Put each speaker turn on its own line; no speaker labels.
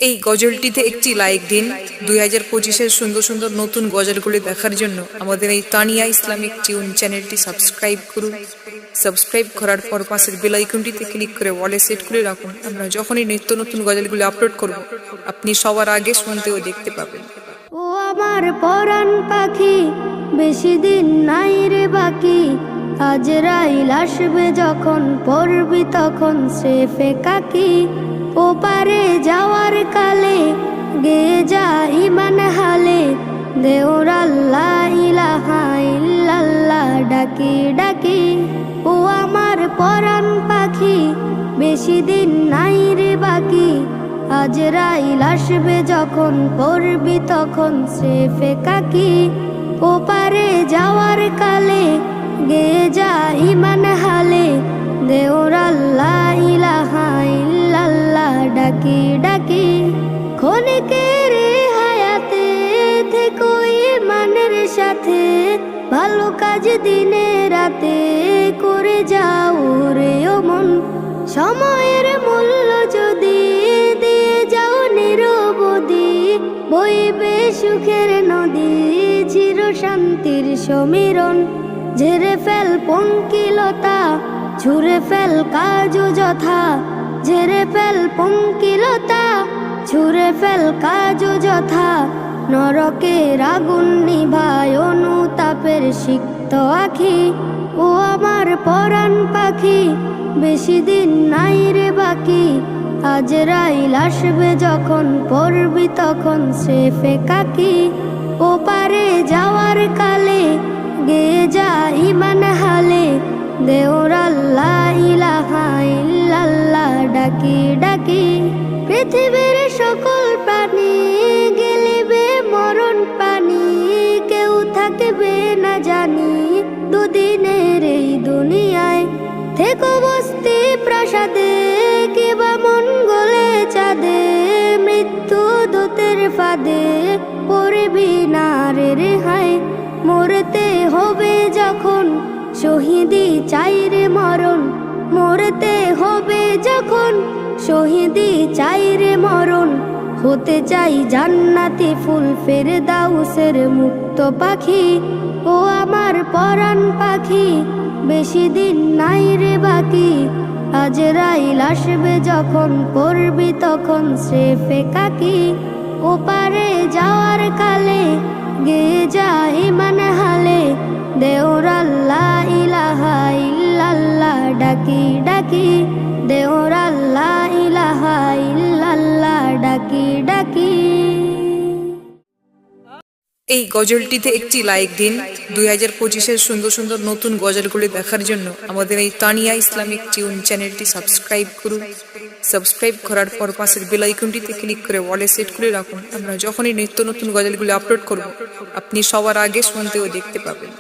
এই গজলটিতে একটি লাইক দিন। 2025-এর সুন্দর সুন্দর নতুন গজলগুলি দেখার জন্য আমাদের এই তানিয়া ইসলামিক টিউন চ্যানেলটি সাবস্ক্রাইব করুন। সাবস্ক্রাইব করার পর পাশের বেল আইকনটিতে ক্লিক করে ওয়ালে সেট করে রাখুন। আমরা যখনই নিত্য নতুন গজলগুলি আপলোড করব আপনি সবার আগে শুনতে ও দেখতে পাবেন।
ও আমার পরাণ পাখি, বেশি দিন নাই রে বাকি। আজরাইল আসবে যখন, পড়বি তখন স্রেফে কাকি। ও পারে যাওয়ার কালে গে যা ইমান হালে, দেওর আল্লাহ ইলাহা ইল্লাল্লাহ ডাকি ডাকি। ও আমার পরাণ পাখি, বেশি দিন নাই রে বাকি। আজরাইল আসবে যখন, পড়বি তখন স্রেফে কাকি। ও পারে যাওয়ার কালে গে যা ইমান হালে, দেওর আল্লাহ ইলাহা ইল্লাল্লাহ ডাকি ডাকি। ক্ষণিকের হায়াতে থেকো ইমানের সাথে, ভালো কাজ দিনে রাতে করে যাও রে ও মন। সময়ের মূল্য যদি দিয়ে যাও নিরবধি, বইবে সুখের নদী, চির শান্তির সমীরণ। ঝেড়ে ফেল পঙ্কিলতা, ছুঁড়ে ফেল কাজ যথা। ঝেড়ে ফেল পঙ্কিলতা, ছুঁড়ে ফেল কাজ যথা। নরকের আগুন নিভায় অনুতাপের সিক্ত আখি। ও আমার পরাণ পাখি, বেশি দিন নাই রে বাকি। আজরাইল আসবে যখন, পড়বি তখন স্রেফে কাকি। ও পারে যাওয়ার কালে গে যা ইমান হালে, দেওর আল্লাহ ইলাহা ইল্লাল্লাহ ডাকি ডাকি। পৃথিবীর সকল প্রাণী গেলিবে মরণ পানি, কেউ থাকবে না জানি দুদিনের এই দুনিয়ায়। থেকো বস্তি প্রাসাদে কিবা মঙ্গলে চাঁদে, মৃত্যু দূতের ফাঁদে পড়বি না রে রেহাই। মরতে হবে যখন, শহীদি চাই রে মরণ। মরতে হবে যখন, শহীদি চাই রে মরণ। হতে চাই জান্নাতি ফুল, ফেরদাউসের মুক্ত পাখি। ও আমার পরাণ পাখি, বেশি দিন নাই রে বাকি। আজরাইল আসবে যখন, পড়বি তখন স্রেফে কাকি। ও পারে যাওয়ার কালে গে যা ইমান হালে, দেওর আল্লাহ ইলাহা ইল্লাল্লাহ ডাকি ডাকি। দেওর আল্লাহ ইলাহা ইল্লাল্লাহ ডাকি ডাকি।
এই গজলটিতে একটি লাইক দিন। 2025-এর সুন্দর সুন্দর নতুন গজলগুলি দেখার জন্য আমাদের এই তানিয়া ইসলামিক টিউন চ্যানেলটি সাবস্ক্রাইব করুন। সাবস্ক্রাইব করার পর পাশের বেল আইকনটিতে ক্লিক করে ওয়ালে সেট করে রাখুন। আমরা যখনই নিত্য নতুন গজলগুলি আপলোড করব আপনি সবার আগে শুনতে ও দেখতে পাবেন।